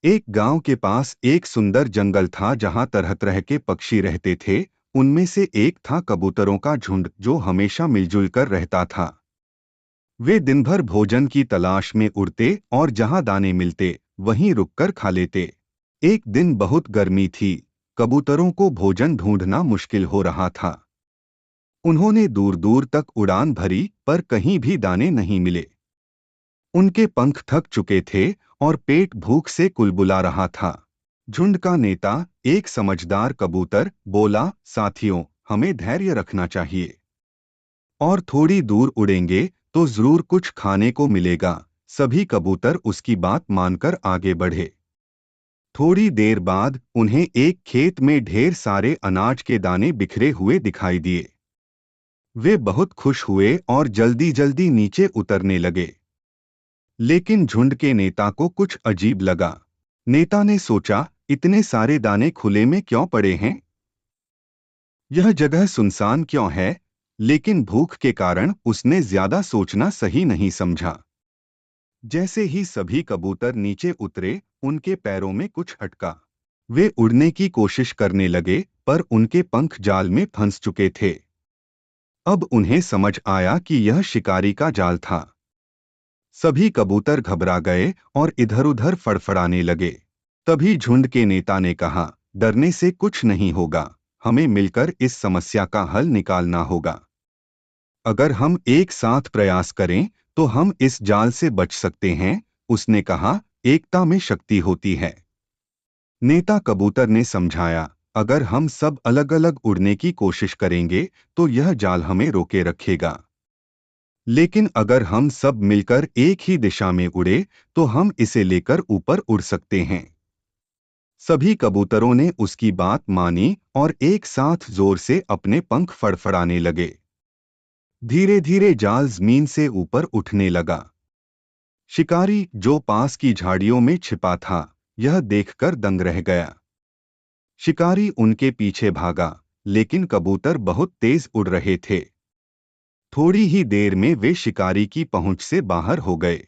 एक गांव के पास एक सुंदर जंगल था जहां तरह तरह के पक्षी रहते थे। उनमें से एक था कबूतरों का झुंड जो हमेशा मिलजुल कर रहता था। वे दिन भर भोजन की तलाश में उड़ते और जहां दाने मिलते वहीं रुककर खा लेते। एक दिन बहुत गर्मी थी। कबूतरों को भोजन ढूंढना मुश्किल हो रहा था। उन्होंने दूर दूर तक उड़ान भरी पर कहीं भी दाने नहीं मिले। उनके पंख थक चुके थे और पेट भूख से कुलबुला रहा था। झुंड का नेता, एक समझदार कबूतर, बोला, साथियों, हमें धैर्य रखना चाहिए और थोड़ी दूर उड़ेंगे तो जरूर कुछ खाने को मिलेगा। सभी कबूतर उसकी बात मानकर आगे बढ़े। थोड़ी देर बाद उन्हें एक खेत में ढेर सारे अनाज के दाने बिखरे हुए दिखाई दिए। वे बहुत खुश हुए और जल्दी जल्दी नीचे उतरने लगे। लेकिन झुंड के नेता को कुछ अजीब लगा। नेता ने सोचा, इतने सारे दाने खुले में क्यों पड़े हैं? यह जगह सुनसान क्यों है? लेकिन भूख के कारण उसने ज्यादा सोचना सही नहीं समझा। जैसे ही सभी कबूतर नीचे उतरे, उनके पैरों में कुछ अटका। वे उड़ने की कोशिश करने लगे पर उनके पंख जाल में फंस चुके थे। अब उन्हें समझ आया कि यह शिकारी का जाल था। सभी कबूतर घबरा गए और इधर-उधर फड़फड़ाने लगे। तभी झुंड के नेता ने कहा, डरने से कुछ नहीं होगा, हमें मिलकर इस समस्या का हल निकालना होगा। अगर हम एक साथ प्रयास करें तो हम इस जाल से बच सकते हैं। उसने कहा, एकता में शक्ति होती है। नेता कबूतर ने समझाया, अगर हम सब अलग-अलग उड़ने की कोशिश करेंगे तो यह जाल हमें रोके रखेगा। लेकिन अगर हम सब मिलकर एक ही दिशा में उड़े तो हम इसे लेकर ऊपर उड़ सकते हैं। सभी कबूतरों ने उसकी बात मानी और एक साथ जोर से अपने पंख फड़फड़ाने लगे। धीरे धीरे जाल जमीन से ऊपर उठने लगा। शिकारी, जो पास की झाड़ियों में छिपा था, यह देखकर दंग रह गया। शिकारी उनके पीछे भागा, लेकिन कबूतर बहुत तेज उड़ रहे थे। थोड़ी ही देर में वे शिकारी की पहुंच से बाहर हो गए।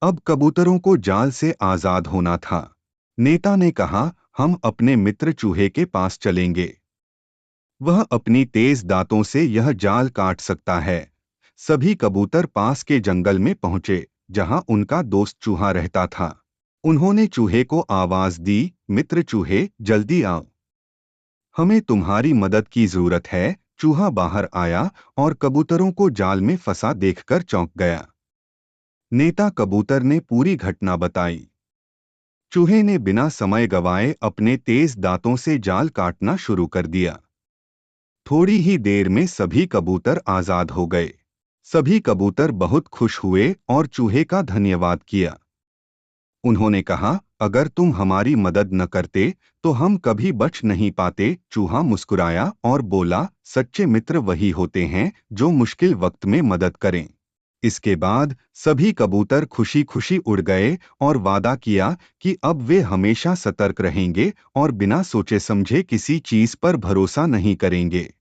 अब कबूतरों को जाल से आजाद होना था। नेता ने कहा, हम अपने मित्र चूहे के पास चलेंगे। वह अपनी तेज दांतों से यह जाल काट सकता है। सभी कबूतर पास के जंगल में पहुंचे, जहां उनका दोस्त चूहा रहता था। उन्होंने चूहे को आवाज दी, मित्र चूहे, जल्दी आओ, हमें तुम्हारी मदद की जरूरत है। चूहा बाहर आया और कबूतरों को जाल में फंसा देखकर चौंक गया। नेता कबूतर ने पूरी घटना बताई। चूहे ने बिना समय गंवाए अपने तेज दांतों से जाल काटना शुरू कर दिया। थोड़ी ही देर में सभी कबूतर आजाद हो गए। सभी कबूतर बहुत खुश हुए और चूहे का धन्यवाद किया। उन्होंने कहा, अगर तुम हमारी मदद न करते तो हम कभी बच नहीं पाते। चूहा मुस्कुराया और बोला, सच्चे मित्र वही होते हैं जो मुश्किल वक्त में मदद करें। इसके बाद सभी कबूतर खुशी खुशी उड़ गए और वादा किया कि अब वे हमेशा सतर्क रहेंगे और बिना सोचे समझे किसी चीज पर भरोसा नहीं करेंगे।